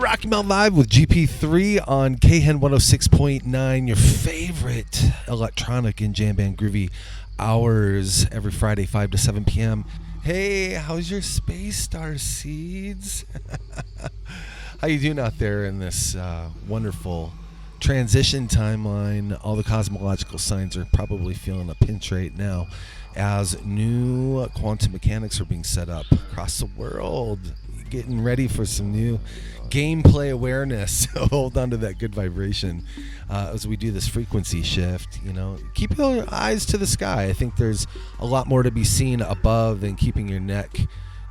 Rocky Mountain Live with GP3 on Khen 106.9, your favorite electronic and jam band groovy hours every Friday, 5 to 7 p.m. Hey, how's your space star seeds? How you doing out there in this wonderful transition timeline? All the cosmological signs are probably feeling a pinch right now as new quantum mechanics are being set up across the world. Getting ready for some new gameplay awareness. So hold on to that good vibration as we do this frequency shift. You know, keep your eyes to the sky. I think there's a lot more to be seen above than keeping your neck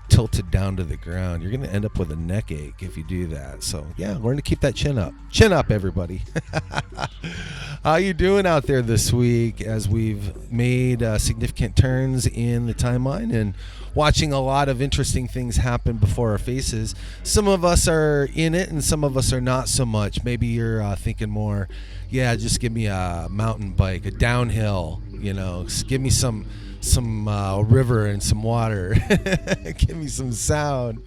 tilted down to the ground. You're going to end up with a neck ache if you do that. So yeah, learn to keep that chin up. Chin up, everybody. How you doing out there this week as we've made significant turns in the timeline and watching a lot of interesting things happen before our faces? Some of us are in it and some of us are not so much. Maybe you're thinking more, yeah, just give me a mountain bike, a downhill, you know, just give me some river and some water. Give me some sound.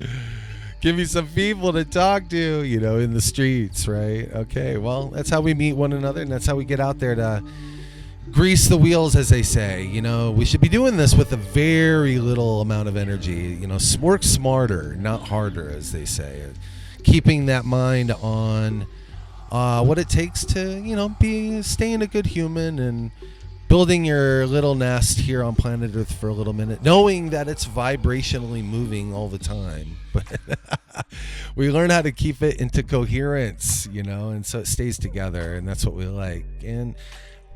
Give me some people to talk to, you know, in the streets, right? Okay, well, that's how we meet one another, and that's how we get out there to grease the wheels, as they say. You know, we should be doing this with a very little amount of energy. You know, work smarter, not harder, as they say. Keeping that mind on what it takes to, you know, staying a good human and building your little nest here on planet Earth for a little minute, knowing that it's vibrationally moving all the time. But we learn how to keep it into coherence, you know, and so it stays together, and that's what we like. And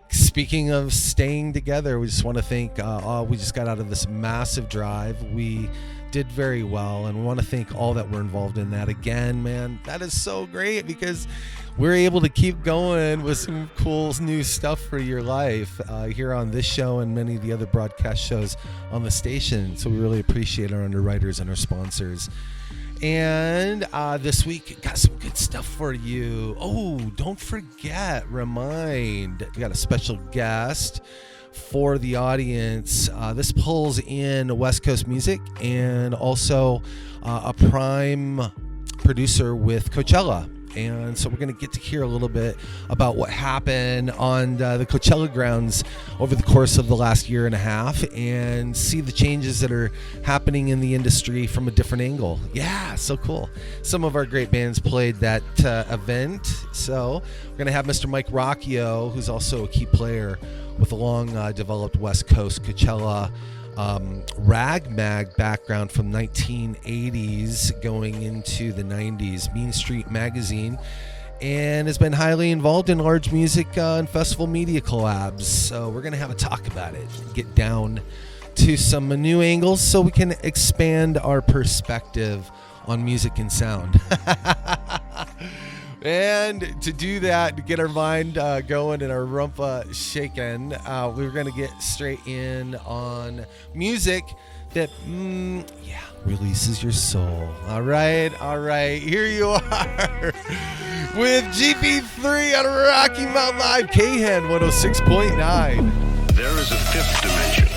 speaking of staying together, we just want to thank, we just got out of this massive drive. We did very well, and we want to thank all that were involved in that. Again, man, that is so great because we're able to keep going with some cool new stuff for your life here on this show and many of the other broadcast shows on the station. So we really appreciate our underwriters and our sponsors. And this week, got some good stuff for you. Oh, don't forget, we got a special guest for the audience. This pulls in West Coast music and also a prime producer with Coachella. And so we're going to get to hear a little bit about what happened on the Coachella grounds over the course of the last year and a half and see the changes that are happening in the industry from a different angle. Yeah, so cool. Some of our great bands played that event. So we're going to have Mr. Mike Rocchio, who's also a key player with a long developed West Coast Coachella rag mag background from 1980s going into the 90s, Mean Street Magazine, and has been highly involved in large music and festival media collabs. So we're going to have a talk about it, get down to some new angles so we can expand our perspective on music and sound. And to do that, to get our mind going and our rumpa shaken, we're going to get straight in on music that, releases your soul. All right. Here you are with GP3 on Rocky Mountain Live, Khen 106.9. There is a fifth dimension.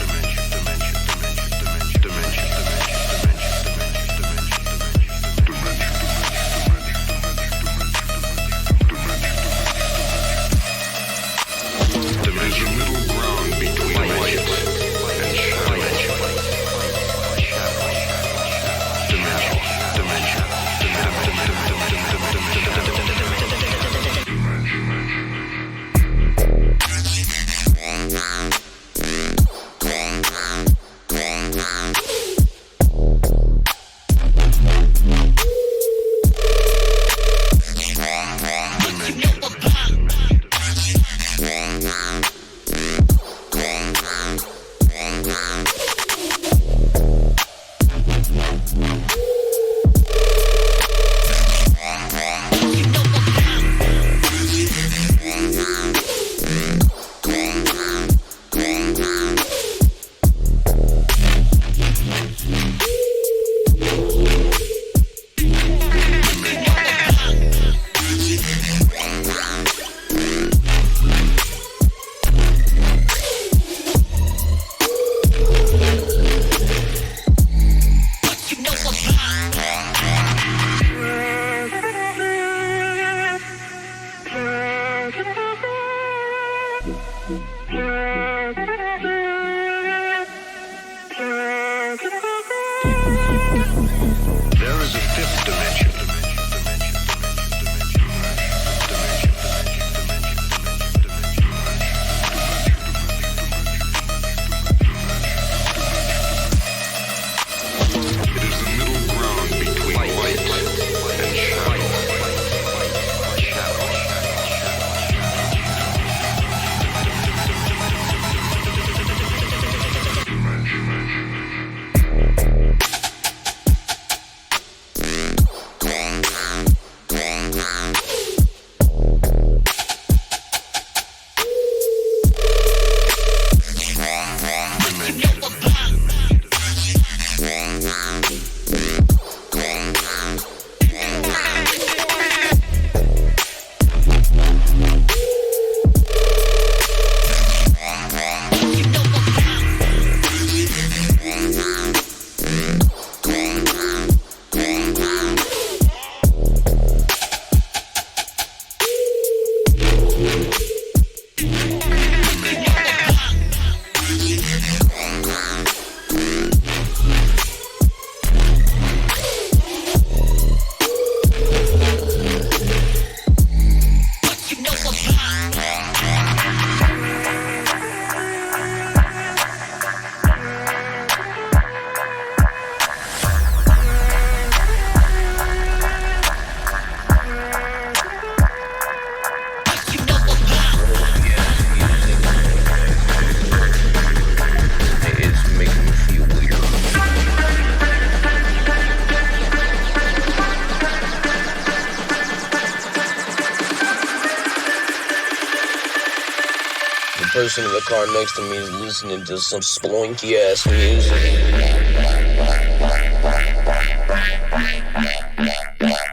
person in the car next to me is listening to some spelunky ass music.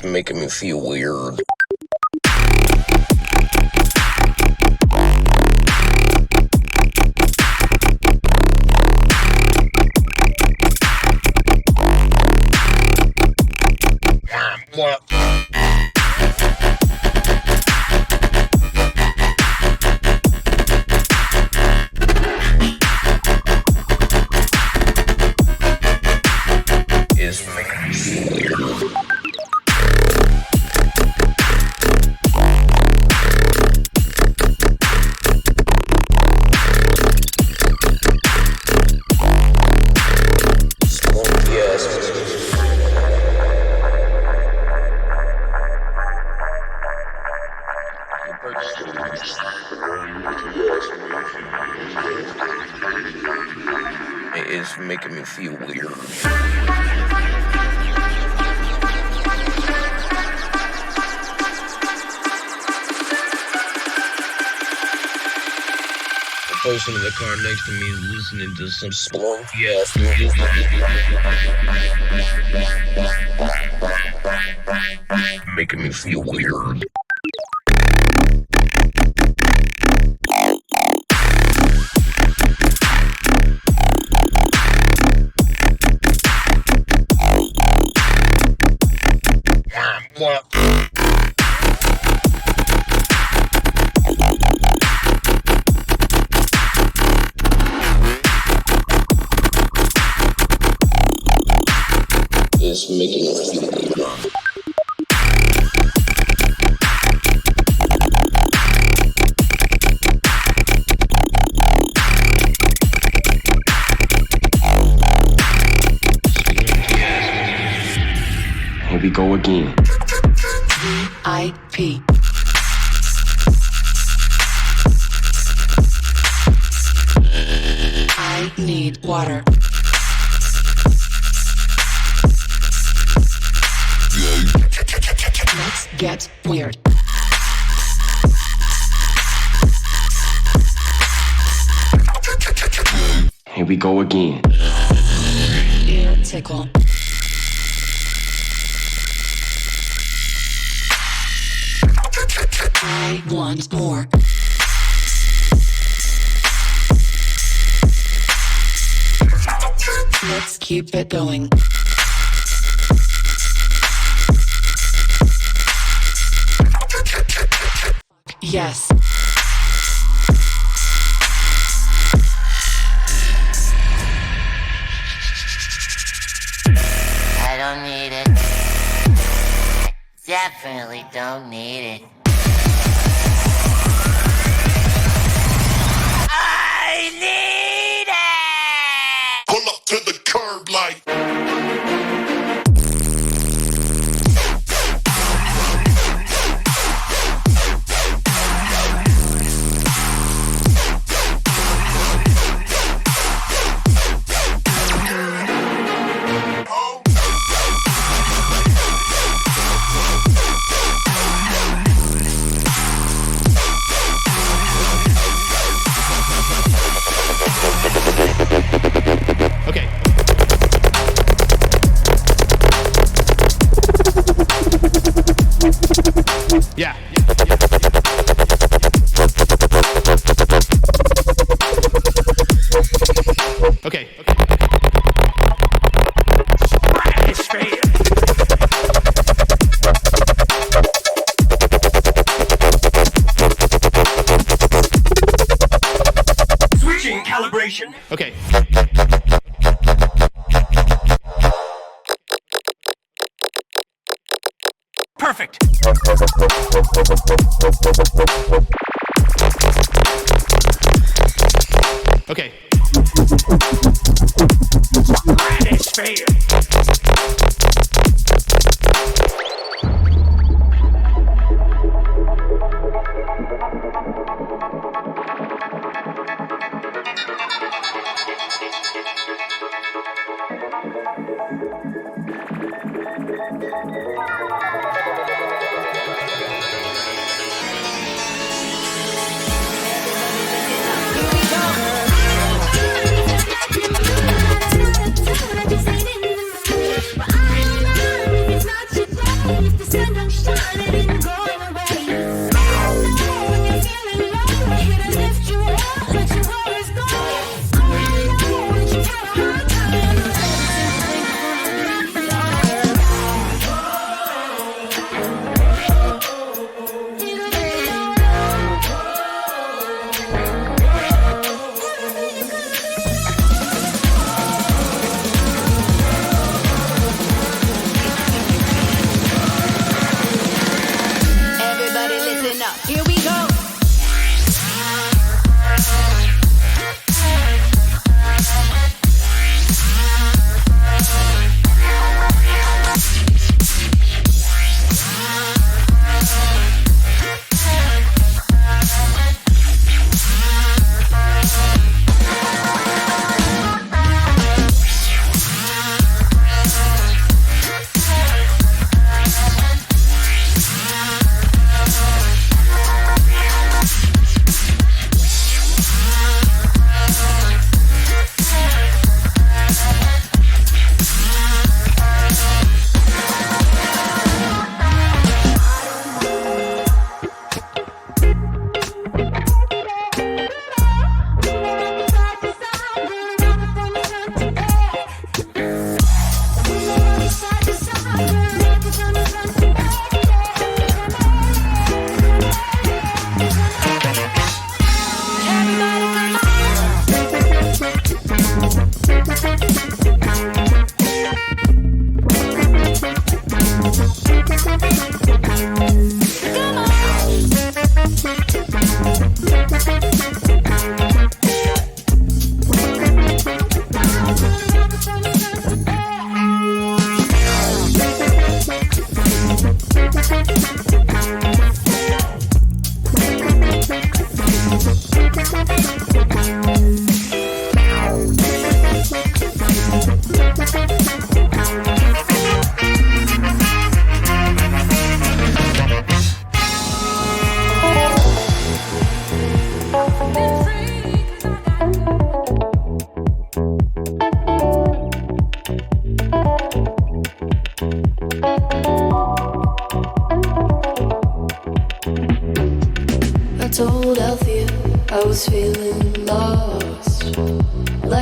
Making me feel weird. What? Is making me feel weird. It is making me feel weird. The person in the car next to me is listening to some spelunky ass music. Making me feel weird. What? It's making me feel weird. Here we go again. VIP. I need water. Let's get weird. Here we go again. Ear tickle. I want more. Let's keep it going. Yes. I don't need it. Definitely don't need it. I need it! Pull up to the curb like. Okay. Yeah. Okay. Switching calibration. Okay. Perfect. Okay. Stratosphere.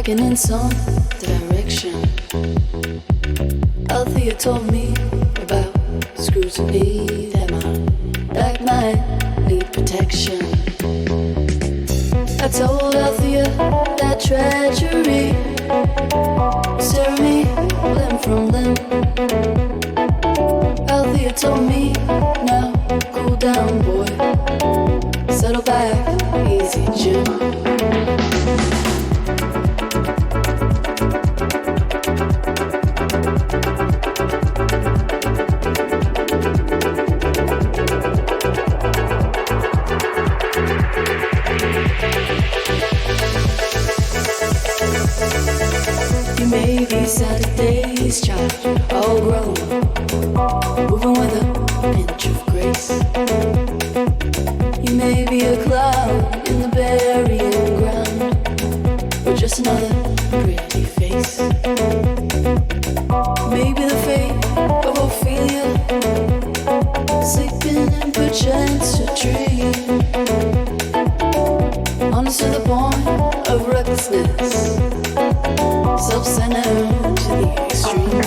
lacking in some direction. Althea told me about scrutiny, that my back might need protection. I told Althea that treachery was tearing me limb from limb. Althea told me, now cool down, boy, settle back, easy, Jim. You may be Saturday's child, all grown, moving with a pinch of grace. You may be a cloud in the burying ground, or just another pretty face. Maybe the fate of Ophelia, sleeping in perchance a tree. Honest to the point of recklessness, self-centered to the extreme.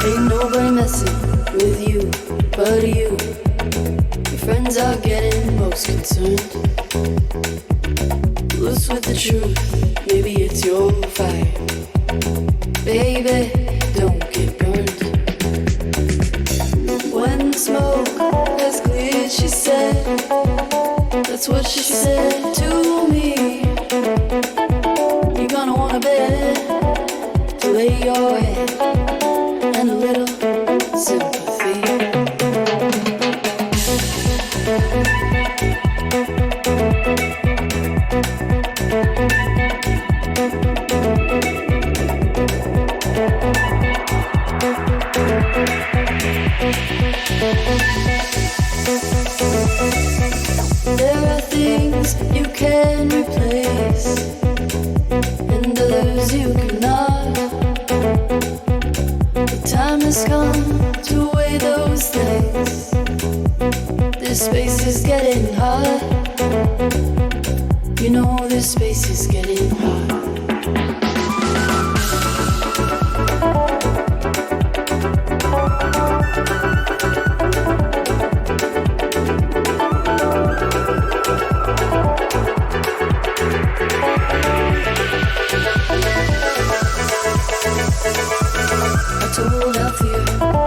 Ain't nobody messing with you but you. Your friends are getting most concerned. Loose with the truth, maybe it's your fire. Baby, don't get burned. When the smoke has cleared, she said, that's what she said to me. You're gonna want a bed to lay your head and a little sympathy. There are things you can replace and others you cannot. The time has come to weigh those things. This space is getting hot. You know this space is getting hot.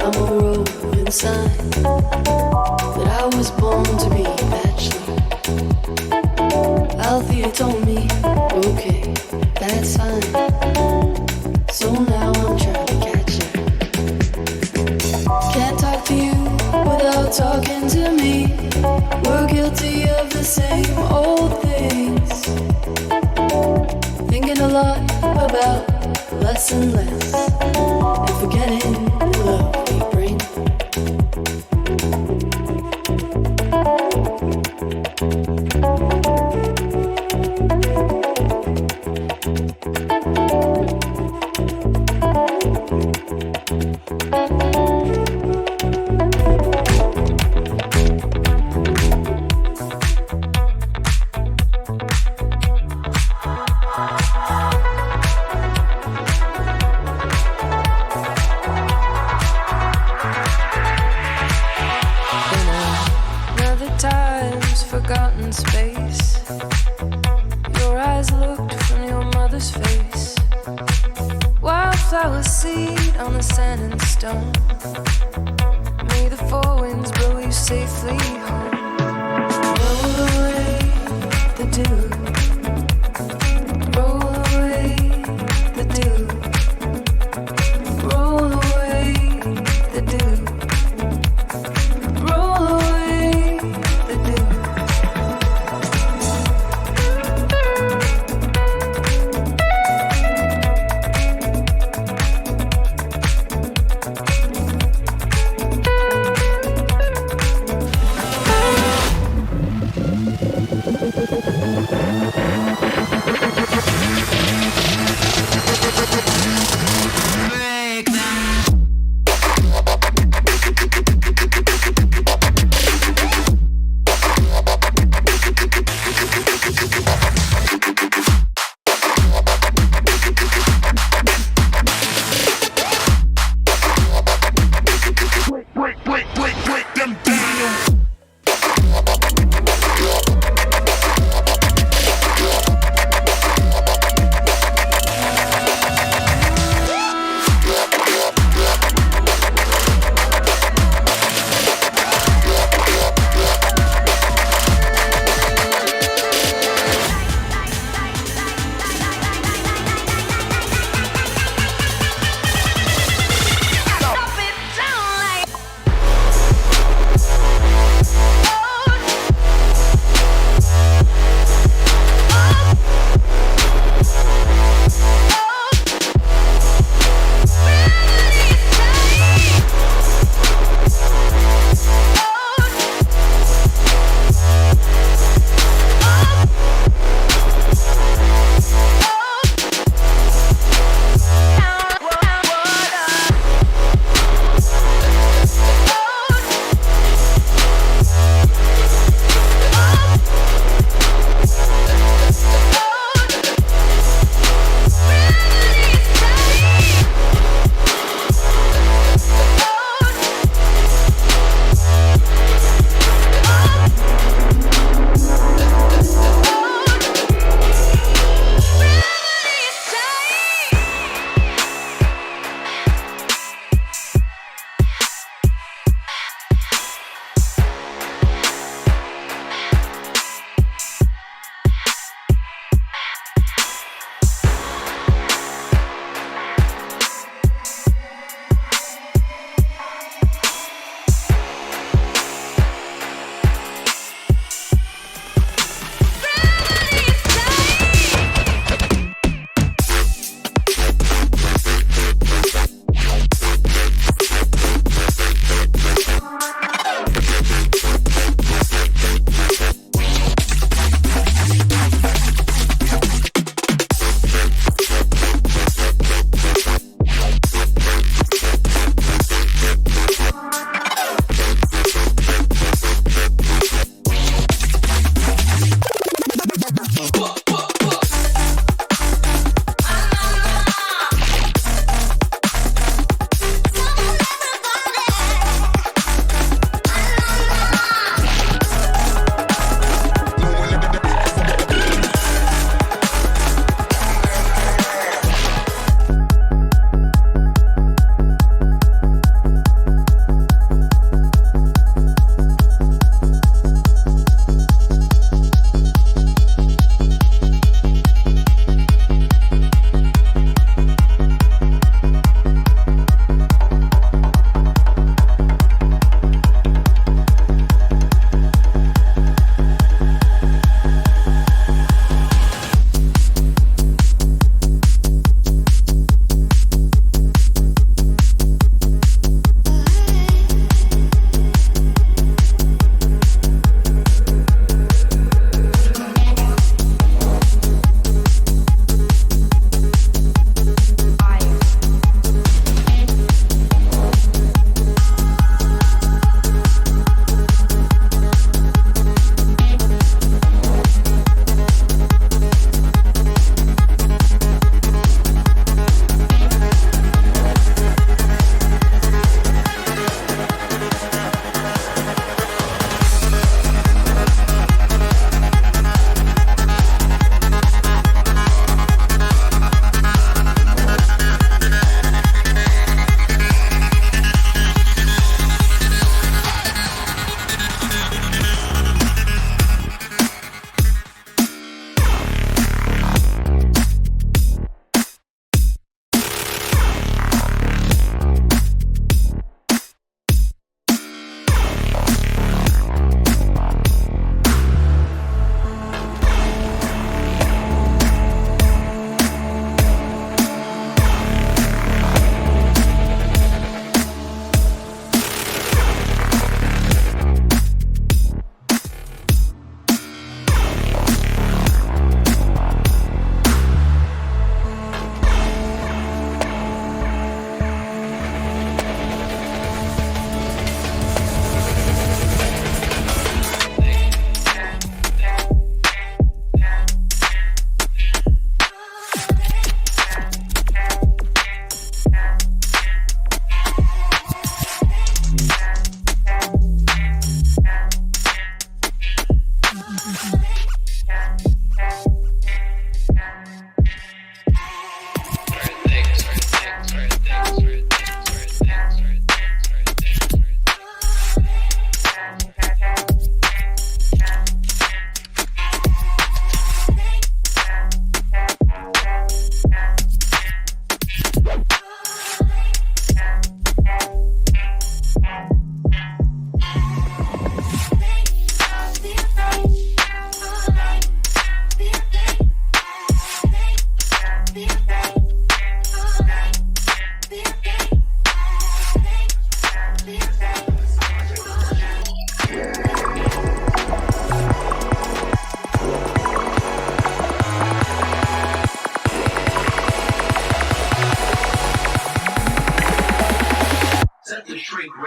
I'm a roving sign that I was born to be a bachelor. Althea told me, okay, that's fine. So now I'm trying to catch her. Can't talk to you without talking to me. We're guilty of the same old things. Thinking a lot about less and less, and forgetting the love we bring.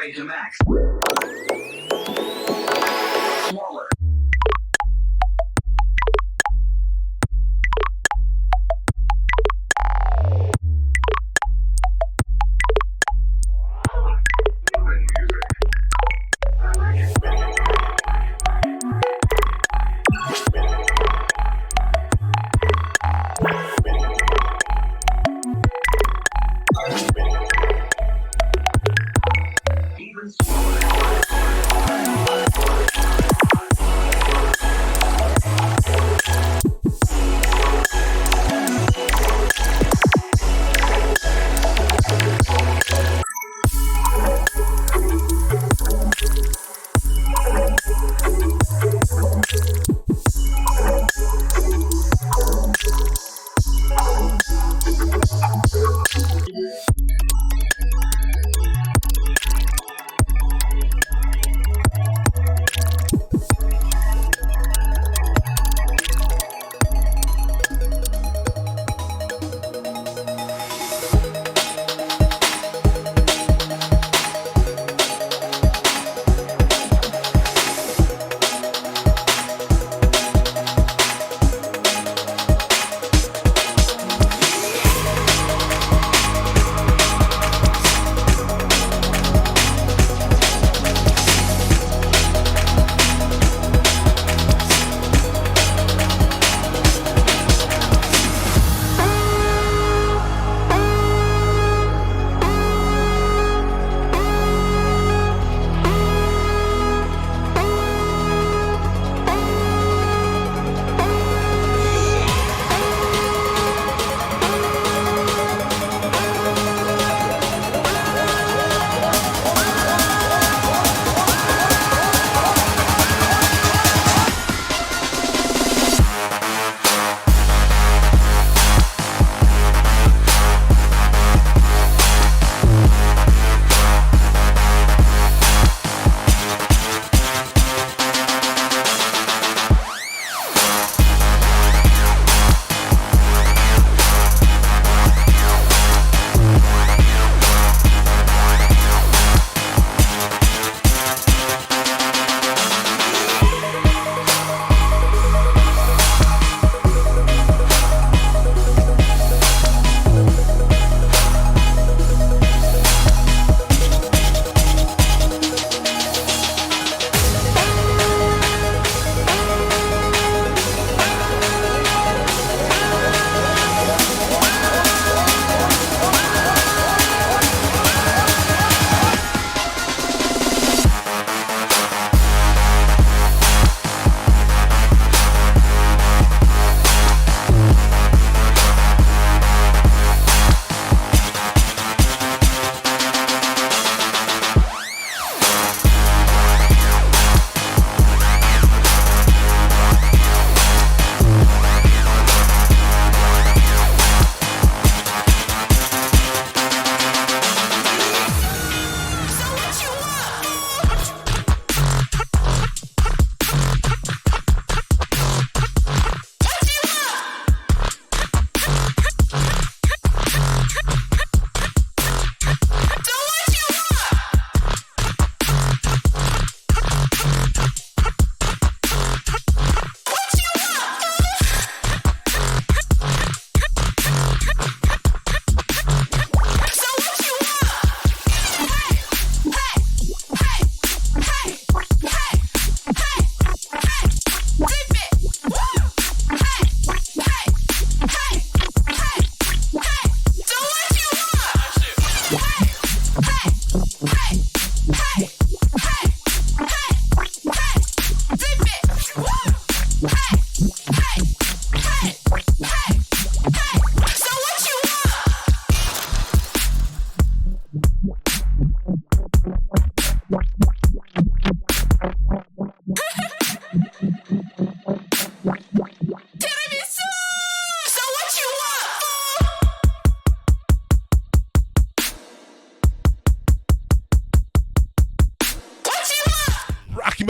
rate to max. Smaller.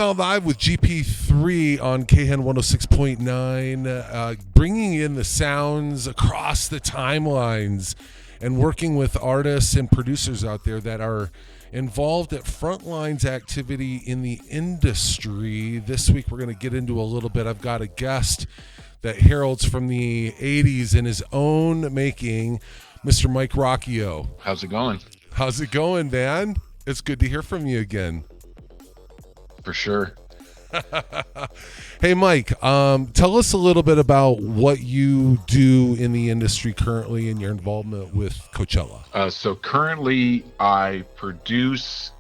Out Live with GP3 on Khen 106.9, bringing in the sounds across the timelines and working with artists and producers out there that are involved at frontlines activity in the industry. This week we're going to get into a little bit. I've got a guest that heralds from the 80s in his own making, Mr. Mike Rocchio. How's it going? How's it going, man? It's good to hear from you again. For sure. Hey, Mike, tell us a little bit about what you do in the industry currently and your involvement with Coachella. So currently I produce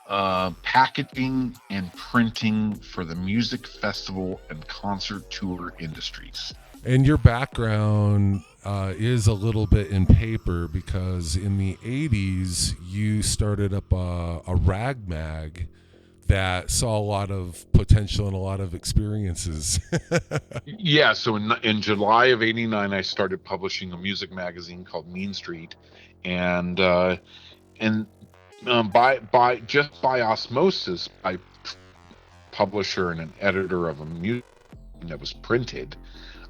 packaging and printing for the music festival and concert tour industries. And your background is a little bit in paper because in the 80s you started up a rag mag that saw a lot of potential and a lot of experiences. Yeah, so in July of '89, I started publishing a music magazine called Mean Street, and by osmosis, by publisher and an editor of a music that was printed,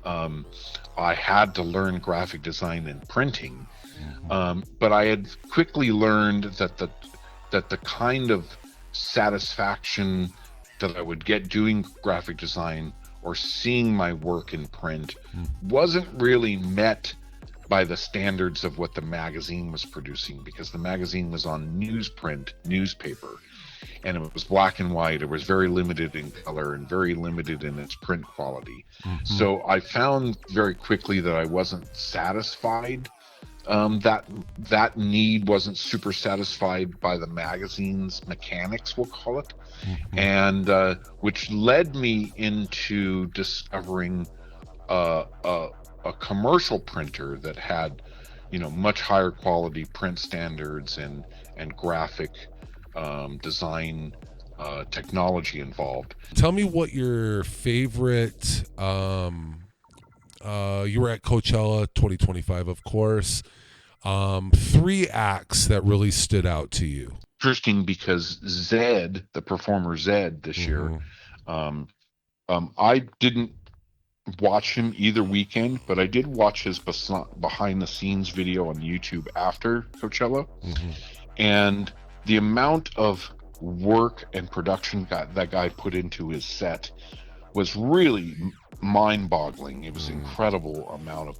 I had to learn graphic design and printing, but I had quickly learned that the kind of satisfaction that I would get doing graphic design or seeing my work in print wasn't really met by the standards of what the magazine was producing, because the magazine was on newsprint newspaper and it was black and white. It was very limited in color and very limited in its print quality. So I found very quickly that I wasn't satisfied. That need wasn't super satisfied by the magazine's mechanics, we'll call it, and which led me into discovering a commercial printer that had, much higher quality print standards and graphic design technology involved. Tell me what your favorite. You were at Coachella 2025, of course. 3 acts that really stood out to you. Interesting because Zed, the performer Zed this year, I didn't watch him either weekend, but I did watch his behind the scenes video on YouTube after Coachella. And the amount of work and production that guy put into his set was really mind-boggling. It was incredible amount of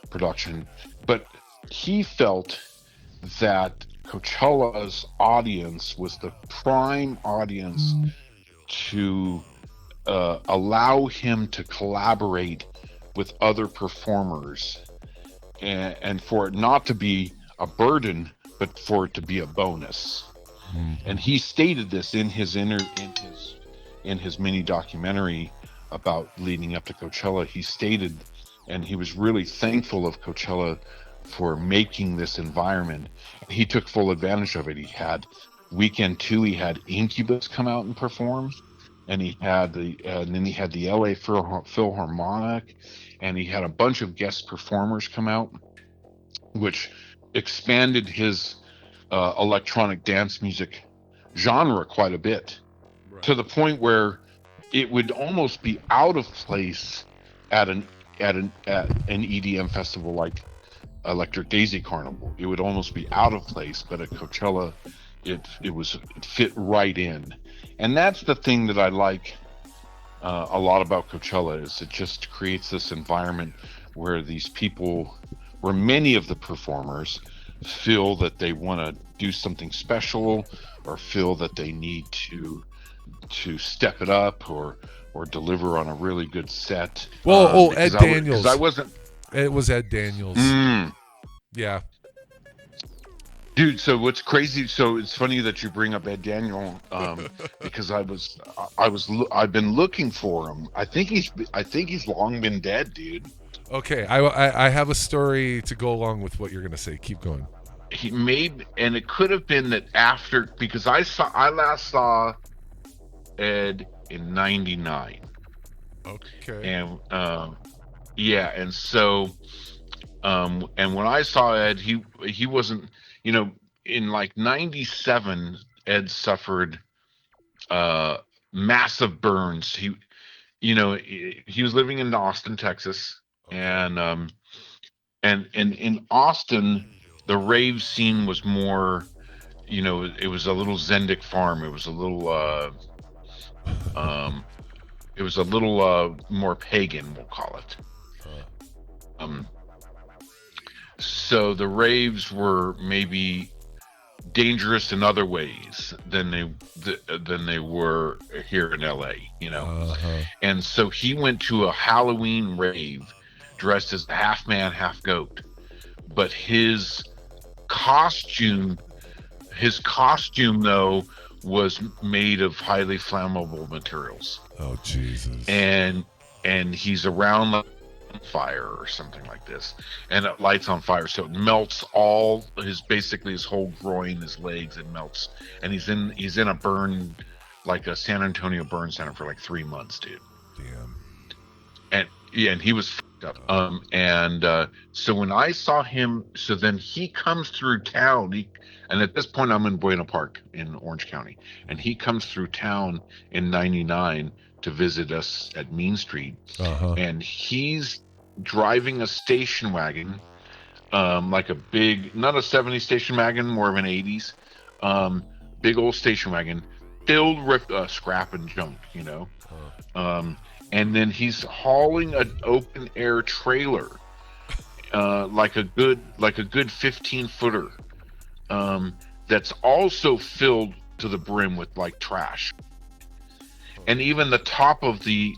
production, but he felt that Coachella's audience was the prime audience to allow him to collaborate with other performers, and for it not to be a burden, but for it to be a bonus. And he stated this in his mini documentary about leading up to Coachella. He stated, and he was really thankful of Coachella for making this environment. He took full advantage of it. He had weekend 2, he had Incubus come out and perform, and he had then he had the LA Philharmonic, and he had a bunch of guest performers come out, which expanded his electronic dance music genre quite a bit, to the point where it would almost be out of place at an EDM festival like Electric Daisy Carnival. It would almost be out of place, but at Coachella it fit right in. And that's the thing that I like a lot about Coachella, is it just creates this environment where where many of the performers feel that they want to do something special, or feel that they need to step it up or deliver on a really good set. Well, Ed Daniels. It was Ed Daniels. Yeah. Dude, so what's crazy? So it's funny that you bring up Ed Daniel, because I've been looking for him. I think he's long been dead, dude. Okay, I have a story to go along with what you're gonna say. Keep going. He made, and it could have been that after, because I last saw Ed in '99. Okay. And yeah, and so and when I saw Ed, he wasn't, in like '97, Ed suffered massive burns. He was living in Austin, Texas, and in Austin, the rave scene was more, it was a little Zendik farm. It was a little more pagan, we'll call it. So the raves were maybe dangerous in other ways than they were here in LA, And so he went to a Halloween rave dressed as half man, half goat. But his costume though was made of highly flammable materials. Oh Jesus. And he's around like fire or something like this, and it lights on fire, so it melts all basically his whole groin, his legs, it melts, and he's in a burn, like a San Antonio burn center for like 3 months, dude. Damn. And he was fucked up. So when I saw him, so then he comes through town, and at this point I'm in Buena Park in Orange County, and he comes through town in '99 to visit us at Mean Street, and he's driving a station wagon, like a big, not a 70s station wagon, more of an 80s, big old station wagon filled with scrap and junk, and then he's hauling an open air trailer, like a good 15-footer, that's also filled to the brim with like trash. And even the top of the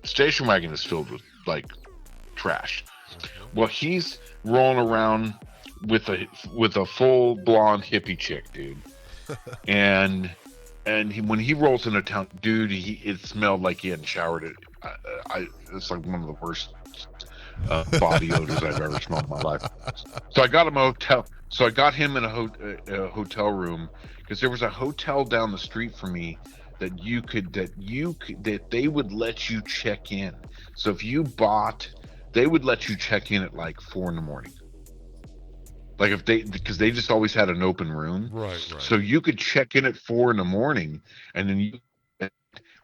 station wagon is filled with like trash. Well, he's rolling around with a full blonde hippie chick, dude. and when he rolls into town, dude, it smelled like he hadn't showered it. It's like one of the worst body odors I've ever smelled in my life. So I got him a hotel. So I got him in a hotel room, because there was a hotel down the street from me that they would let you check in. So if you bought, they would let you check in at like 4 a.m. Like because they just always had an open room. Right. So you could check in at 4 a.m, and then you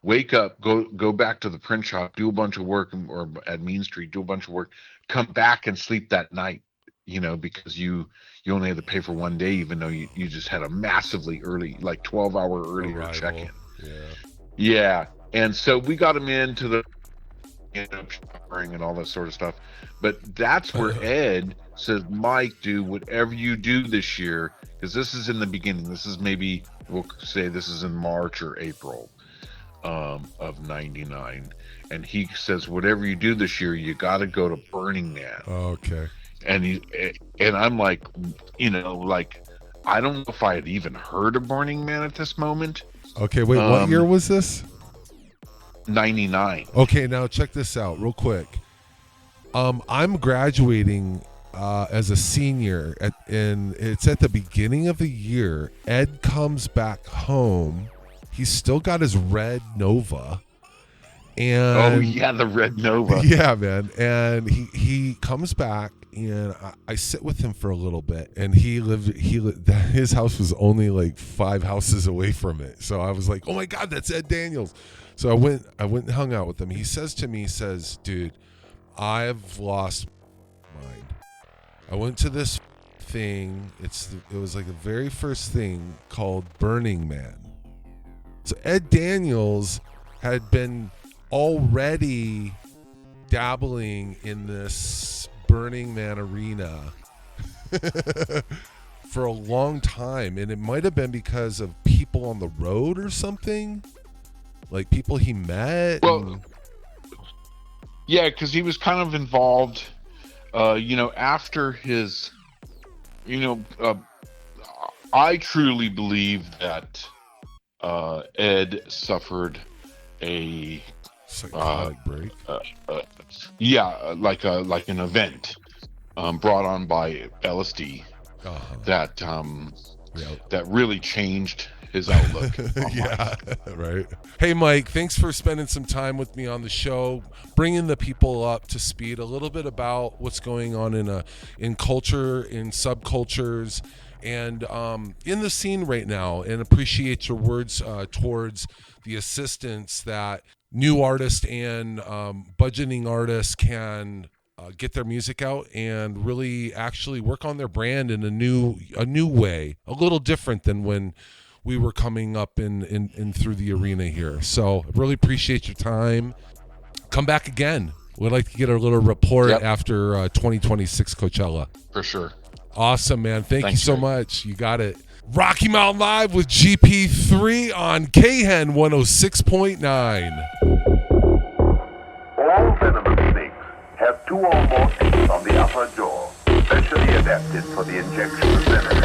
wake up, go back to the print shop, do a bunch of work, or at Mean Street, do a bunch of work, come back and sleep that night, because you only had to pay for 1 day, even though you just had a massively early, like 12-hour earlier check-in. Yeah. And so we got him into the showering and all that sort of stuff. But that's where Ed says, Mike, do whatever you do this year, because this is in the beginning. This is maybe, we'll say this is in March or April of '99. And he says, whatever you do this year, you got to go to Burning Man. Okay. And I'm like, like, I don't know if I had even heard of Burning Man at this moment. Okay, wait, what year was this? 99. Okay, now check this out real quick. I'm graduating as a senior, and it's at the beginning of the year. Ed comes back home. He's still got his red Nova. And oh yeah, the red Nova. Yeah, man. And he comes back, and I sit with him for a little bit, and his house was only like 5 houses away from it. So I was like, oh my God, that's Ed Daniels. So I went and hung out with him. He says to me, dude, I've lost my mind. I went to this thing. It was like the very first thing called Burning Man. So Ed Daniels had been already dabbling in this Burning Man arena for a long time, and it might have been because of people on the road or something, like people he met. Well, yeah, because he was kind of involved, after his, I truly believe that Ed suffered a psychotic break. Like an event brought on by LSD that really changed his outlook on life. Right. Hey Mike, thanks for spending some time with me on the show, bringing the people up to speed a little bit about what's going on in culture, in subcultures, and in the scene right now, and appreciate your words towards the assistance that new artists and budgeting artists can get their music out and really actually work on their brand in a new way, a little different than when we were coming up in through the arena here. So really appreciate your time. Come back again. We'd like to get a little report after 2026 Coachella. For sure. Awesome, man. Thank you Thanks, so Greg. much. You got it. Rocky Mountain Live with GP3 on Khen 106.9. All venomous snakes have 2 or more teeth on the upper jaw, specially adapted for the injection of venom.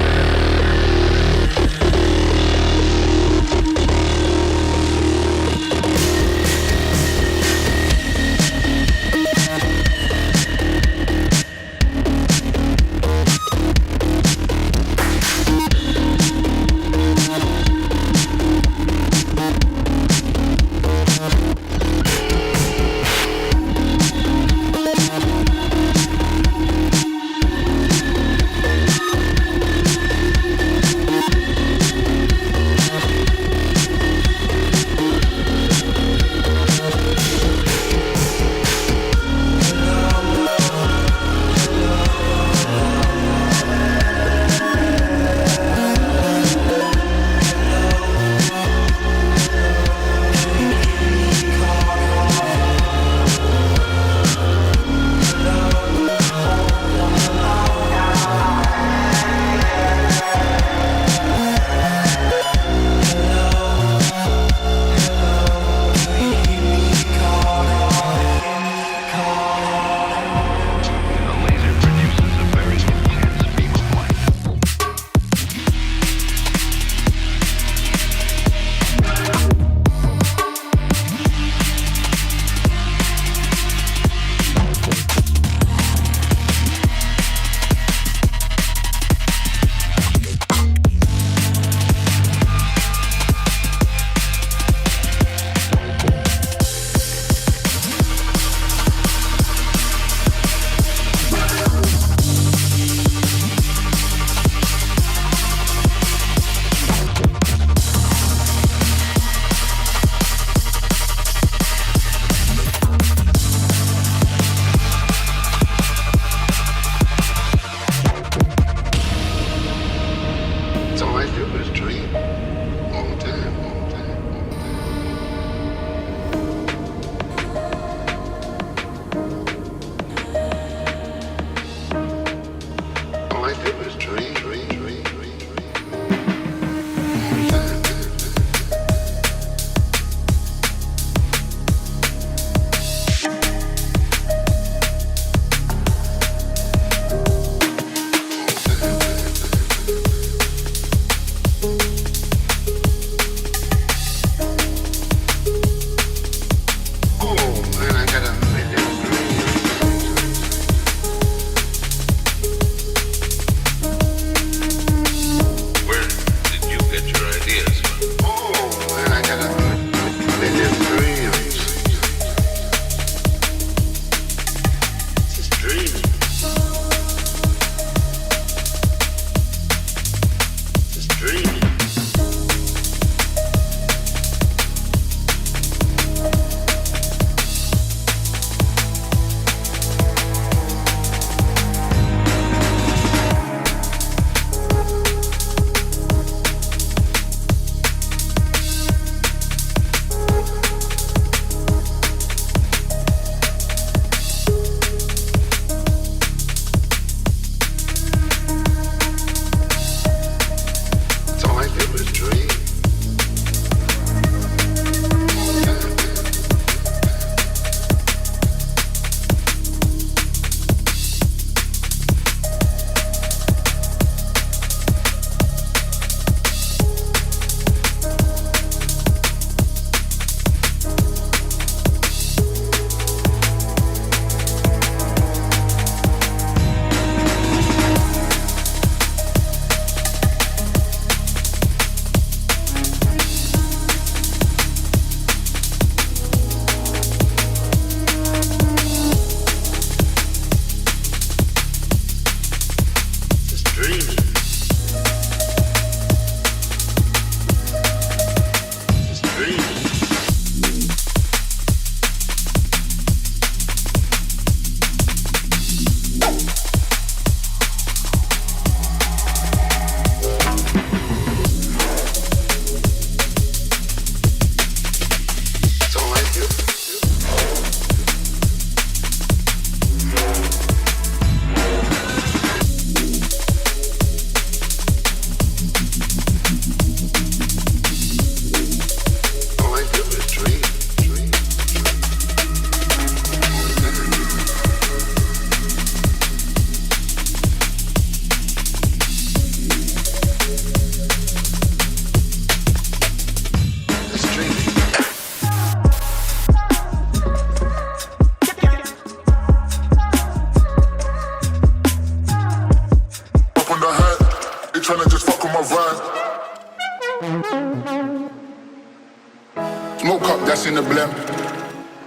Rocks in the blem,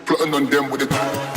plotting on them with the.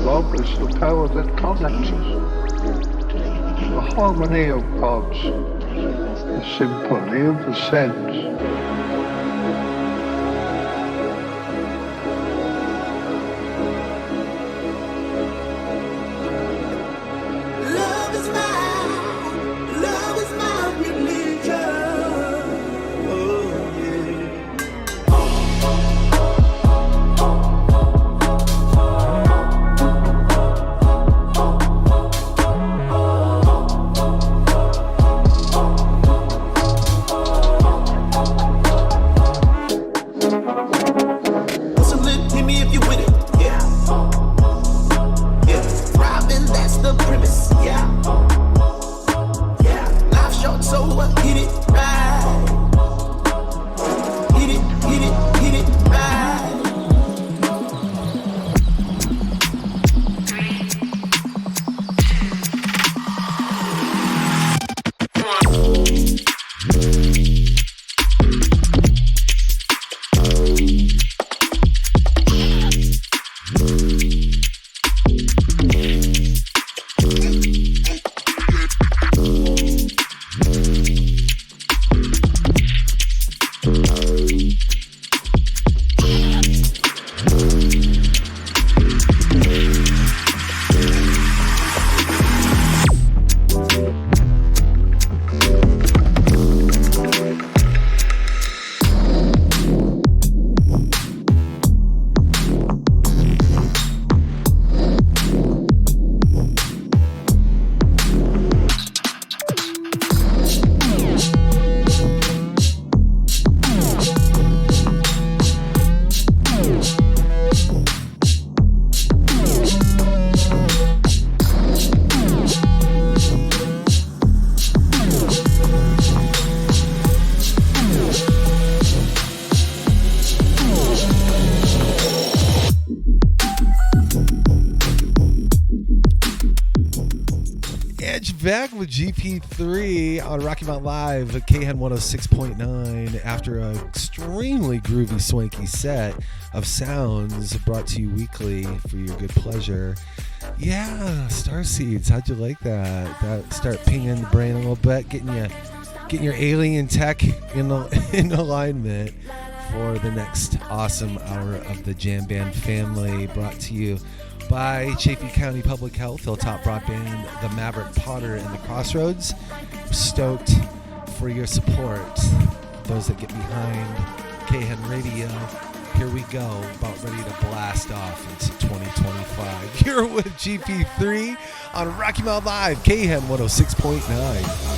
Love is the power that connects us. The harmony of gods, the symphony of the sense. Back with GP3 on Rocky Mountain Live at Khen 106.9 after an extremely groovy, swanky set of sounds brought to you weekly for your good pleasure. Yeah, Starseeds, how'd you like that? That start pinging the brain a little bit, getting your alien tech in alignment for the next awesome hour of the Jam Band family, brought to you by Chaffee County Public Health, Hilltop Broadband, the Maverick Potter, and the Crossroads. Stoked for your support. Those that get behind Khen Radio. Here we go, about ready to blast off into 2025. Here with GP3 on Rocky Mountain Live, Khen 106.9.